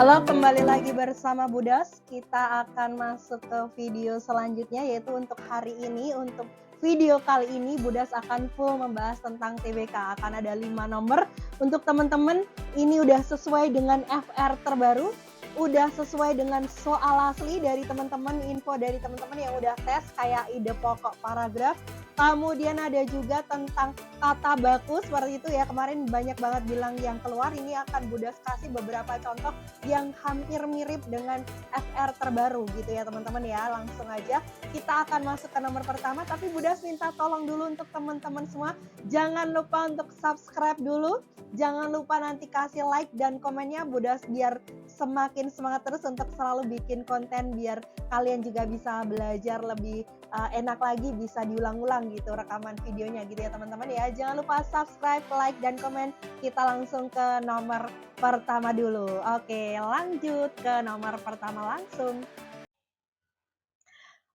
Halo, kembali lagi bersama Budas. Kita akan masuk ke video selanjutnya, yaitu untuk hari ini. Untuk video kali ini, Budas akan full membahas tentang TBK. Akan ada 5 nomor. Untuk teman-teman, ini udah sesuai dengan FR terbaru, udah sesuai dengan soal asli dari teman-teman, info dari teman-teman yang udah tes, kayak ide pokok paragraf. Kemudian ada juga tentang kata baku, seperti itu ya. Kemarin banyak banget bilang yang keluar. Ini akan Budas kasih beberapa contoh yang hampir mirip dengan FR terbaru gitu ya teman-teman ya. Langsung aja kita akan masuk ke nomor pertama, tapi Budas minta tolong dulu untuk teman-teman semua, jangan lupa untuk subscribe dulu, jangan lupa nanti kasih like dan komennya, Budas biar semakin semangat terus untuk selalu bikin konten, biar kalian juga bisa belajar lebih enak lagi, bisa diulang-ulang gitu rekaman videonya gitu ya teman-teman ya. Jangan lupa subscribe, like, dan komen. Kita langsung ke nomor pertama dulu. Oke, lanjut ke nomor pertama langsung.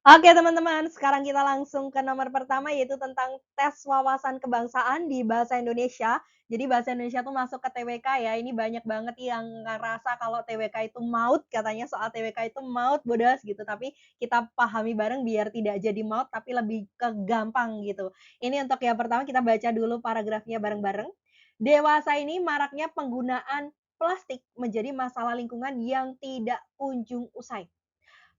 Oke teman-teman, sekarang kita langsung ke nomor pertama, yaitu tentang tes wawasan kebangsaan di bahasa Indonesia. Jadi bahasa Indonesia tuh masuk ke TWK ya. Ini banyak banget yang ngerasa kalau TWK itu maut, katanya soal TWK itu maut, bodas gitu. Tapi kita pahami bareng biar tidak jadi maut, tapi lebih ke gampang gitu. Ini untuk yang pertama, kita baca dulu paragrafnya bareng-bareng. Dewasa ini maraknya penggunaan plastik menjadi masalah lingkungan yang tidak kunjung usai.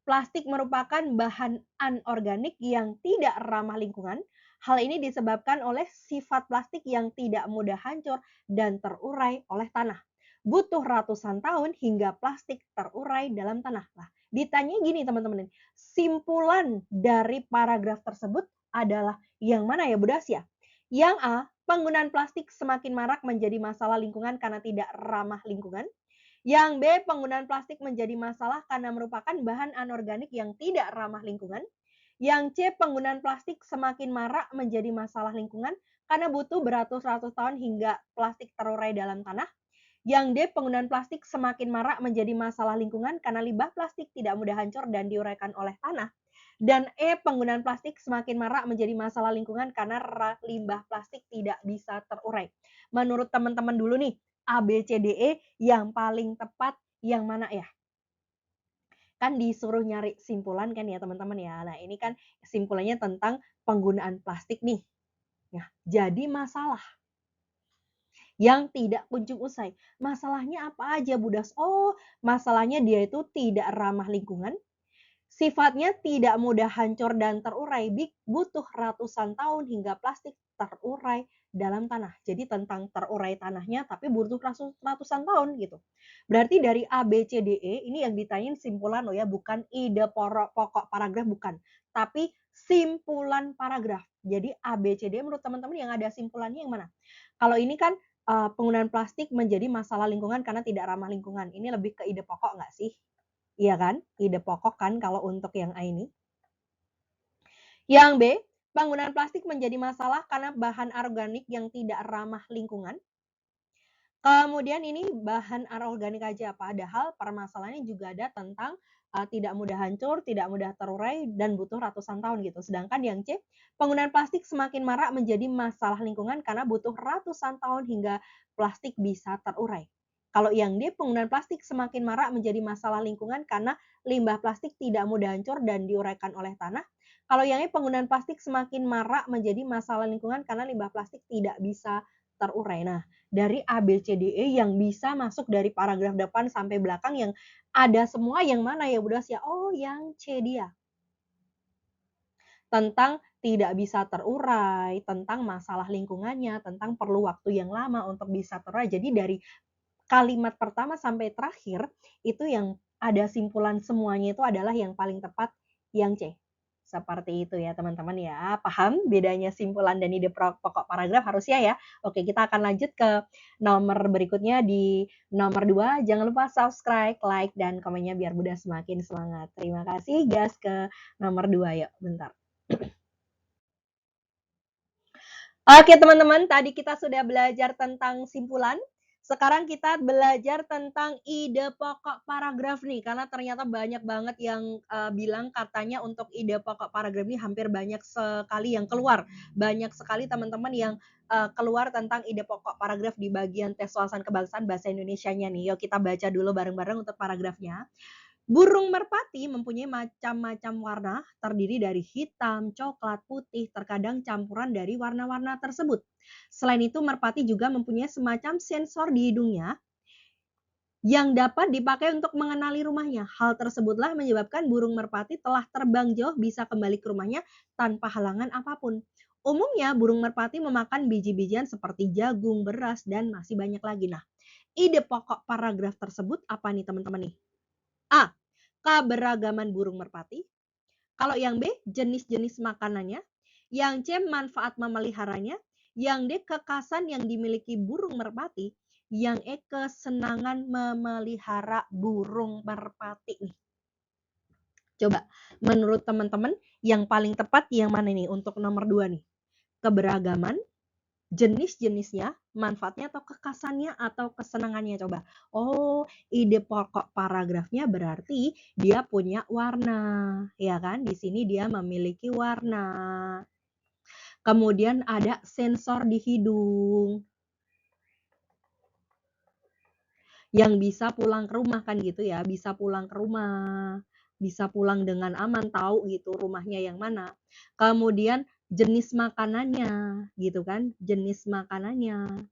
Plastik merupakan bahan anorganik yang tidak ramah lingkungan. Hal ini disebabkan oleh sifat plastik yang tidak mudah hancur dan terurai oleh tanah. Butuh ratusan tahun hingga plastik terurai dalam tanah. Nah, ditanya gini teman-teman, simpulan dari paragraf tersebut adalah yang mana ya Budas ya? Yang A, penggunaan plastik semakin marak menjadi masalah lingkungan karena tidak ramah lingkungan. Yang B, penggunaan plastik menjadi masalah karena merupakan bahan anorganik yang tidak ramah lingkungan. Yang C, penggunaan plastik semakin marak menjadi masalah lingkungan karena butuh beratus-ratus tahun hingga plastik terurai dalam tanah. Yang D, penggunaan plastik semakin marak menjadi masalah lingkungan karena limbah plastik tidak mudah hancur dan diuraikan oleh tanah. Dan E, penggunaan plastik semakin marak menjadi masalah lingkungan karena limbah plastik tidak bisa terurai. Menurut teman-teman dulu nih, A, B, C, D, E yang paling tepat yang mana ya? Kan disuruh nyari simpulan kan ya teman-teman ya. Nah ini kan simpulannya tentang penggunaan plastik nih. Nah, jadi masalah yang tidak kunjung usai. Masalahnya apa aja Budas? Oh, masalahnya dia itu tidak ramah lingkungan, sifatnya tidak mudah hancur dan terurai, butuh ratusan tahun hingga plastik terurai dalam tanah. Jadi tentang terurai tanahnya tapi butuh ratusan tahun gitu. Berarti dari A, B, C, D, E ini yang ditanyain simpulan loh ya, bukan ide pokok paragraf, bukan. Tapi simpulan paragraf. Jadi A, B, C, D menurut teman-teman yang ada simpulannya yang mana? Kalau ini kan penggunaan plastik menjadi masalah lingkungan karena tidak ramah lingkungan. Ini lebih ke ide pokok nggak sih? Iya kan? Ide pokok kan kalau untuk yang A ini. Yang B, penggunaan plastik menjadi masalah karena bahan organik yang tidak ramah lingkungan. Kemudian ini bahan anorganik aja, padahal permasalahannya juga ada tentang tidak mudah hancur, tidak mudah terurai, dan butuh ratusan tahun gitu. Sedangkan yang C, penggunaan plastik semakin marak menjadi masalah lingkungan karena butuh ratusan tahun hingga plastik bisa terurai. Kalau yang D, penggunaan plastik semakin marak menjadi masalah lingkungan karena limbah plastik tidak mudah hancur dan diuraikan oleh tanah. Kalau yang E, penggunaan plastik semakin marak menjadi masalah lingkungan karena limbah plastik tidak bisa terurai. Nah, dari A, B, C, D, E yang bisa masuk dari paragraf depan sampai belakang yang ada semua yang mana ya Budas ya? Oh, yang C dia. Tentang tidak bisa terurai, tentang masalah lingkungannya, tentang perlu waktu yang lama untuk bisa terurai. Jadi dari kalimat pertama sampai terakhir itu yang ada simpulan semuanya itu adalah yang paling tepat yang C. Seperti itu ya teman-teman ya. Paham bedanya simpulan dan ide pokok paragraf harusnya ya. Oke, kita akan lanjut ke nomor berikutnya di nomor 2. Jangan lupa subscribe, like, dan komennya biar Bunda semakin semangat. Terima kasih. Gas ke nomor 2 yuk. Bentar. Oke teman-teman, tadi kita sudah belajar tentang simpulan. Sekarang kita belajar tentang ide pokok paragraf nih, karena ternyata banyak banget yang, bilang katanya untuk ide pokok paragraf ini hampir banyak sekali yang keluar. Banyak sekali teman-teman yang, keluar tentang ide pokok paragraf di bagian tes wawasan kebangsaan bahasa Indonesianya nih. Yuk kita baca dulu bareng-bareng untuk paragrafnya. Burung merpati mempunyai macam-macam warna, terdiri dari hitam, coklat, putih, terkadang campuran dari warna-warna tersebut. Selain itu, merpati juga mempunyai semacam sensor di hidungnya yang dapat dipakai untuk mengenali rumahnya. Hal tersebutlah menyebabkan burung merpati telah terbang jauh bisa kembali ke rumahnya tanpa halangan apapun. Umumnya, burung merpati memakan biji-bijian seperti jagung, beras, dan masih banyak lagi. Nah, ide pokok paragraf tersebut apa nih teman-teman nih? A. Keberagaman burung merpati. Kalau yang B, jenis-jenis makanannya. Yang C, manfaat memeliharanya. Yang D, kekasan yang dimiliki burung merpati. Yang E, kesenangan memelihara burung merpati nih. Coba, menurut teman-teman yang paling tepat yang mana nih untuk nomor 2 nih? Keberagaman, jenis-jenisnya, manfaatnya atau kekasannya atau kesenangannya coba. Oh, ide pokok paragrafnya berarti dia punya warna, ya kan? Di sini dia memiliki warna. Kemudian ada sensor di hidung yang bisa pulang ke rumah kan gitu ya, bisa pulang ke rumah, bisa pulang dengan aman, tahu gitu rumahnya yang mana. Kemudian jenis makanannya gitu kan, jenis makanannya.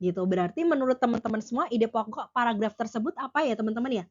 Gitu. Berarti menurut teman-teman semua ide pokok paragraf tersebut apa ya teman-teman ya?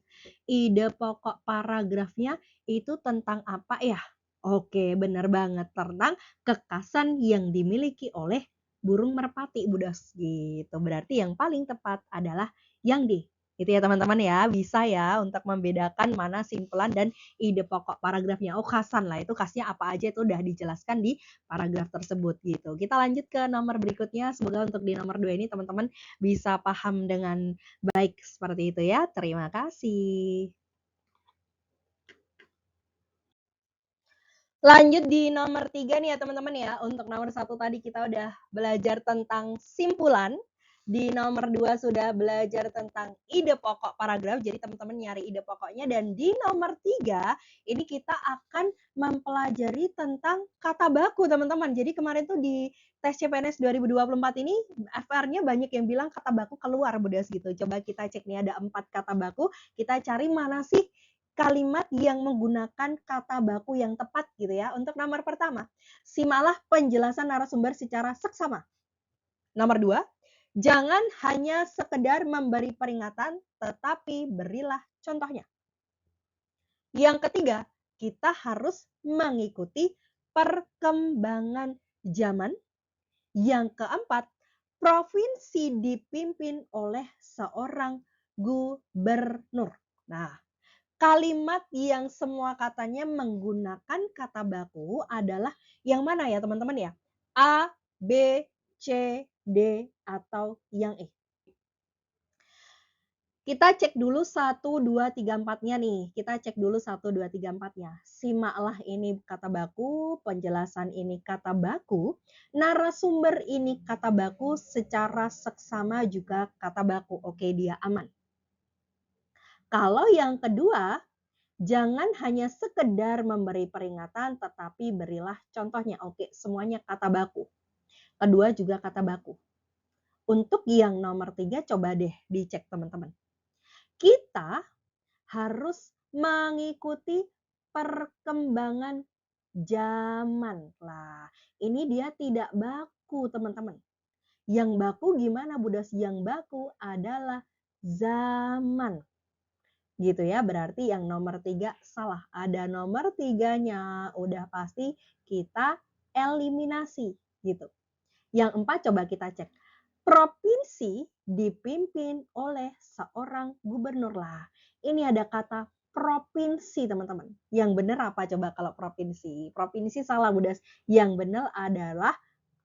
Ide pokok paragrafnya itu tentang apa ya? Oke, benar banget tentang kekasan yang dimiliki oleh burung merpati, Budas gitu. Berarti yang paling tepat adalah yang D. Itu ya teman-teman ya, bisa ya untuk membedakan mana simpulan dan ide pokok paragrafnya. Oh, khasan lah, itu khasnya apa aja itu udah dijelaskan di paragraf tersebut gitu. Kita lanjut ke nomor berikutnya. Semoga untuk di nomor 2 ini teman-teman bisa paham dengan baik seperti itu ya. Terima kasih. Lanjut di nomor 3 nih ya teman-teman ya. Untuk nomor 1 tadi kita udah belajar tentang simpulan. Di nomor 2 sudah belajar tentang ide pokok paragraf. Jadi teman-teman nyari ide pokoknya. Dan di nomor 3 ini kita akan mempelajari tentang kata baku teman-teman. Jadi kemarin tuh di tes CPNS 2024 ini FR-nya banyak yang bilang kata baku keluar Budas gitu. Coba kita cek nih ada 4 kata baku. Kita cari mana sih kalimat yang menggunakan kata baku yang tepat gitu ya. Untuk nomor pertama, simaklah penjelasan narasumber secara seksama. Nomor 2, jangan hanya sekedar memberi peringatan, tetapi berilah contohnya. Yang ketiga, kita harus mengikuti perkembangan zaman. Yang keempat, provinsi dipimpin oleh seorang gubernur. Nah, kalimat yang semua katanya menggunakan kata baku adalah yang mana ya teman-teman ya? A, B, C, D, atau yang E? Kita cek dulu 1, 2, 3, 4-nya nih. Kita cek dulu 1, 2, 3, 4-nya. Simaklah ini kata baku, penjelasan ini kata baku, narasumber ini kata baku, secara seksama juga kata baku. Oke, dia aman. Kalau yang kedua, jangan hanya sekedar memberi peringatan, tetapi berilah contohnya. Oke, semuanya kata baku. Kedua juga kata baku. Untuk yang nomor 3, coba deh dicek teman-teman. Kita harus mengikuti perkembangan zaman. Lah, ini dia tidak baku teman-teman. Yang baku gimana Budas? Yang baku adalah zaman. Gitu ya, berarti yang nomor 3 salah. Ada nomor 3-nya, udah pasti kita eliminasi gitu. Yang 4 coba kita cek. Provinsi dipimpin oleh seorang gubernur lah. Ini ada kata provinsi teman-teman. Yang benar apa coba kalau provinsi? Provinsi salah Budas. Yang benar adalah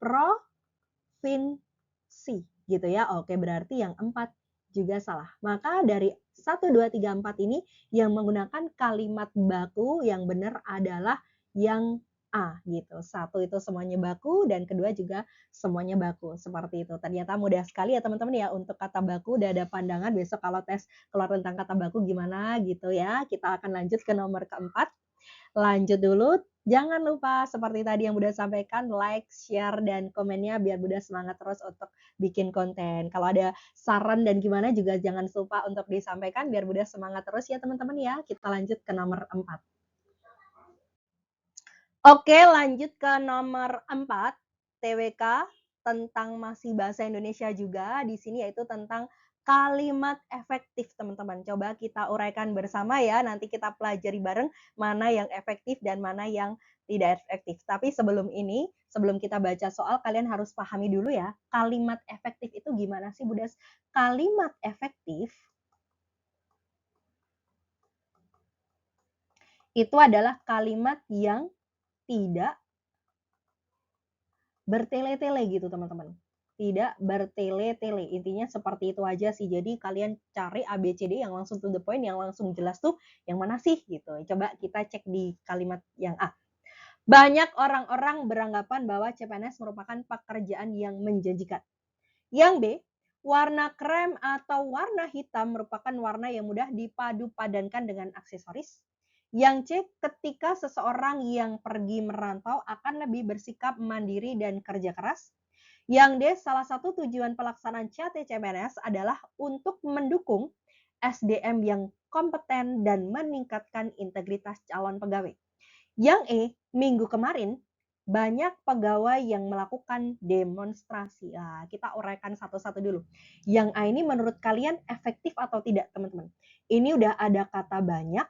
provinsi gitu ya. Oke, berarti yang 4 juga salah. Maka dari 1, 2, 3, 4 ini yang menggunakan kalimat baku yang benar adalah yang A gitu. Satu itu semuanya baku dan kedua juga semuanya baku, seperti itu. Ternyata mudah sekali ya teman-teman ya untuk kata baku, udah ada pandangan besok kalau tes keluar tentang kata baku gimana gitu ya. Kita akan lanjut ke nomor keempat. Lanjut dulu, jangan lupa seperti tadi yang Bunda sampaikan, like, share, dan komennya biar Bunda semangat terus untuk bikin konten. Kalau ada saran dan gimana juga jangan lupa untuk disampaikan biar Bunda semangat terus ya teman-teman ya. Kita lanjut ke nomor 4. Oke, lanjut ke nomor 4, TWK tentang masih bahasa Indonesia juga di sini yaitu tentang kalimat efektif, teman-teman. Coba kita uraikan bersama ya, nanti kita pelajari bareng mana yang efektif dan mana yang tidak efektif. Tapi sebelum ini, sebelum kita baca soal, kalian harus pahami dulu ya, kalimat efektif itu gimana sih, Budas? Kalimat efektif itu adalah kalimat yang tidak bertele-tele gitu teman-teman. Tidak bertele-tele. Intinya seperti itu aja sih. Jadi kalian cari ABCD yang langsung to the point, yang langsung jelas tuh yang mana sih gitu. Coba kita cek di kalimat yang A. Banyak orang-orang beranggapan bahwa CPNS merupakan pekerjaan yang menjanjikan. Yang B, warna krem atau warna hitam merupakan warna yang mudah dipadu-padankan dengan aksesoris. Yang C, ketika seseorang yang pergi merantau akan lebih bersikap mandiri dan kerja keras. Yang D, salah satu tujuan pelaksanaan CAT-CPNS adalah untuk mendukung SDM yang kompeten dan meningkatkan integritas calon pegawai. Yang E, minggu kemarin banyak pegawai yang melakukan demonstrasi. Nah, kita uraikan satu-satu dulu. Yang A ini menurut kalian efektif atau tidak, teman-teman? Ini udah ada kata banyak,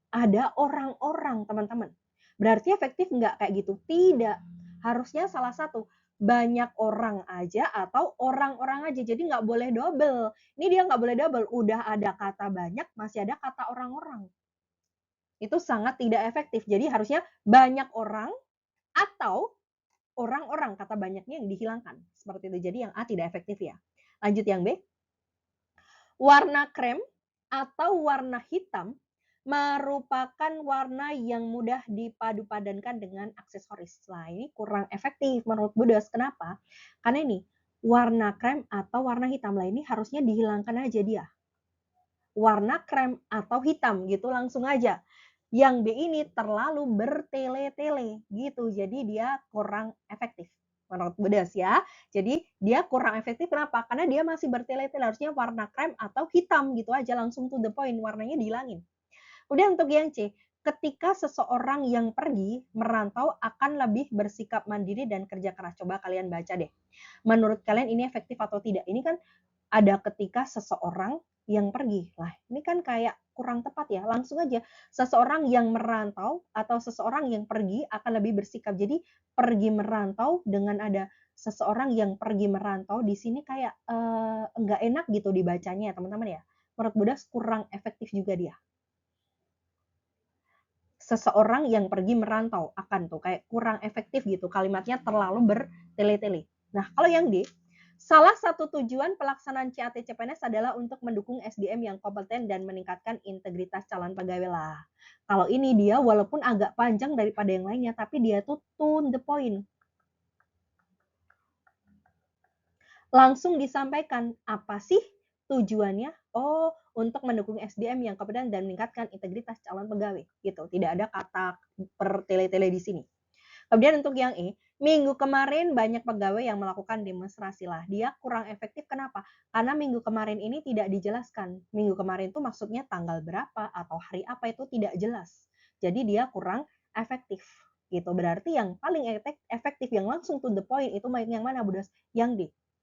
ada orang-orang, teman-teman. Berarti efektif nggak kayak gitu? Tidak. Harusnya salah satu. Banyak orang aja atau orang-orang aja. Jadi nggak boleh double. Ini dia nggak boleh double. Udah ada kata banyak, masih ada kata orang-orang. Itu sangat tidak efektif. Jadi harusnya banyak orang atau orang-orang, kata banyaknya yang dihilangkan. Seperti itu. Jadi yang A tidak efektif ya. Lanjut yang B. Warna krem atau warna hitam merupakan warna yang mudah dipadu-padankan dengan aksesoris. Nah, ini kurang efektif menurut Budas. Kenapa? Karena ini warna krem atau warna hitam lah ini harusnya dihilangkan aja dia. Warna krem atau hitam gitu langsung aja. Yang B ini terlalu bertele-tele gitu. Jadi dia kurang efektif menurut Budas ya. Jadi dia kurang efektif kenapa? Karena dia masih bertele-tele. Harusnya warna krem atau hitam gitu aja langsung to the point. Warnanya dihilangin. Kemudian untuk yang C, ketika seseorang yang pergi merantau akan lebih bersikap mandiri dan kerja keras. Coba kalian baca deh. Menurut kalian ini efektif atau tidak? Ini kan ada ketika seseorang yang pergi. Lah, ini kan kayak kurang tepat ya. Langsung aja, seseorang yang merantau atau seseorang yang pergi akan lebih bersikap. Jadi pergi merantau dengan ada seseorang yang pergi merantau di sini kayak enggak enak gitu dibacanya ya teman-teman ya. Menurut Budas kurang efektif juga dia. Seseorang yang pergi merantau akan tuh kayak kurang efektif gitu. Kalimatnya terlalu bertele-tele. Nah, kalau yang D, salah satu tujuan pelaksanaan CAT-CPNS adalah untuk mendukung SDM yang kompeten dan meningkatkan integritas calon pegawai lah. Kalau ini dia walaupun agak panjang daripada yang lainnya, tapi dia tuh to the point. Langsung disampaikan, apa sih tujuannya? Oh, untuk mendukung SDM yang kompeten dan meningkatkan integritas calon pegawai. Gitu, tidak ada kata bertele-tele di sini. Kemudian untuk yang E, minggu kemarin banyak pegawai yang melakukan demonstrasi lah. Dia kurang efektif kenapa? Karena minggu kemarin ini tidak dijelaskan. Minggu kemarin itu maksudnya tanggal berapa atau hari apa itu tidak jelas. Jadi dia kurang efektif. Gitu. Berarti yang paling efektif yang langsung to the point itu yang mana Budas? Yang D.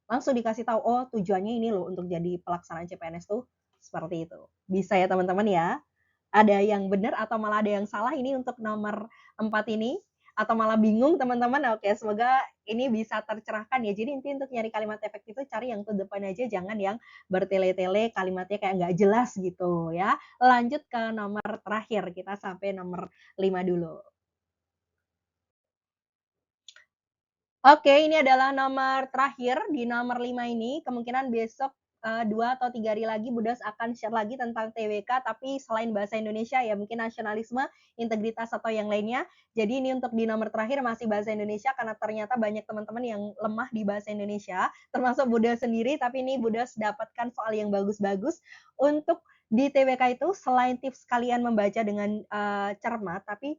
Langsung dikasih tahu, oh tujuannya ini loh untuk jadi pelaksanaan CPNS tuh seperti itu. Bisa ya teman-teman ya. Ada yang benar atau malah ada yang salah ini untuk nomor 4 ini atau malah bingung teman-teman. Oke, semoga ini bisa tercerahkan ya. Jadi inti untuk nyari kalimat efektif itu cari yang to the point aja, jangan yang bertele-tele kalimatnya kayak nggak jelas gitu ya. Lanjut ke nomor terakhir, kita sampai nomor 5 dulu. Oke, ini adalah nomor terakhir. Di nomor 5 ini kemungkinan besok 2 atau 3 hari lagi Budas akan share lagi tentang TWK, tapi selain bahasa Indonesia ya, mungkin nasionalisme, integritas, atau yang lainnya. Jadi ini untuk di nomor terakhir masih bahasa Indonesia, karena ternyata banyak teman-teman yang lemah di bahasa Indonesia, termasuk Budas sendiri, tapi ini Budas dapatkan soal yang bagus-bagus. Untuk di TWK itu selain tips kalian membaca dengan, cermat, tapi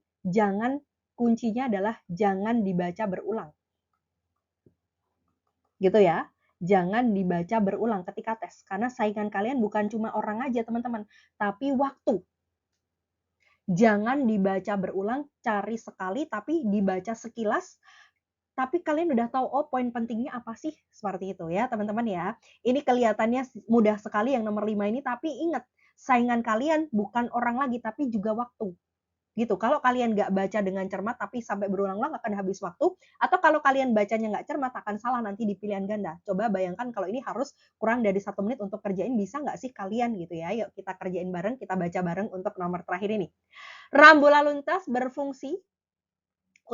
kuncinya adalah jangan dibaca berulang. Gitu ya. Jangan dibaca berulang ketika tes, karena saingan kalian bukan cuma orang aja teman-teman, tapi waktu. Jangan dibaca berulang, cari sekali tapi dibaca sekilas, tapi kalian udah tahu, oh poin pentingnya apa sih, seperti itu ya teman-teman ya. Ini kelihatannya mudah sekali yang nomor 5 ini, tapi ingat, saingan kalian bukan orang lagi, tapi juga waktu. Gitu. Kalau kalian nggak baca dengan cermat tapi sampai berulang-ulang akan habis waktu, atau kalau kalian bacanya nggak cermat akan salah nanti di pilihan ganda. Coba bayangkan kalau ini harus kurang dari 1 menit untuk kerjain, bisa nggak sih kalian gitu ya? Yuk kita kerjain bareng, kita baca bareng untuk nomor terakhir ini. Rambu lalu lintas berfungsi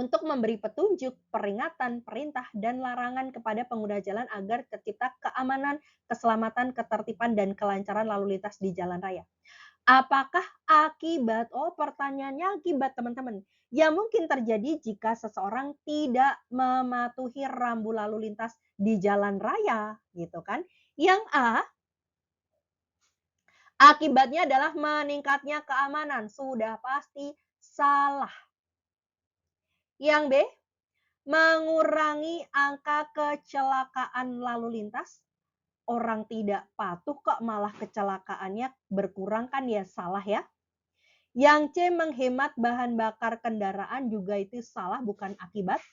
untuk memberi petunjuk, peringatan, perintah, dan larangan kepada pengguna jalan agar tercipta keamanan, keselamatan, ketertiban, dan kelancaran lalu lintas di jalan raya. Apakah akibat? Oh, pertanyaannya akibat, teman-teman. Ya mungkin terjadi jika seseorang tidak mematuhi rambu lalu lintas di jalan raya, gitu kan. Yang A, akibatnya adalah meningkatnya keamanan. Sudah pasti salah. Yang B, mengurangi angka kecelakaan lalu lintas. Orang tidak patuh kok malah kecelakaannya berkurang, kan ya salah ya. Yang C, menghemat bahan bakar kendaraan, juga itu salah, bukan akibat.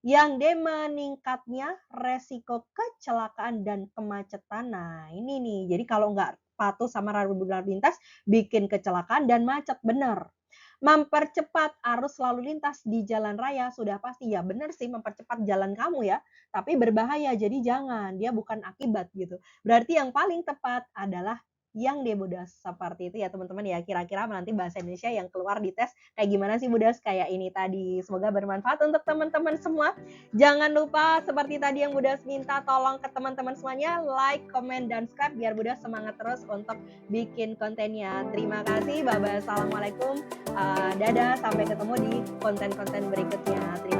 Yang D, meningkatnya resiko kecelakaan dan kemacetan. Nah ini nih, jadi kalau nggak patuh sama rambu lalu lintas, bikin kecelakaan dan macet, benar. Mempercepat arus lalu lintas di jalan raya, sudah pasti ya benar sih mempercepat jalan kamu ya, tapi berbahaya, jadi jangan, dia bukan akibat gitu. Berarti yang paling tepat adalah yang D, Budas. Seperti itu ya teman-teman ya, kira-kira nanti bahasa Indonesia yang keluar di tes kayak gimana sih Budas? Kayak ini tadi. Semoga bermanfaat untuk teman-teman semua. Jangan lupa seperti tadi yang Budas minta, tolong ke teman-teman semuanya like, comment, dan subscribe biar Budas semangat terus untuk bikin kontennya. Terima kasih, bye-bye, assalamualaikum. Dadah, sampai ketemu di konten-konten berikutnya. Terima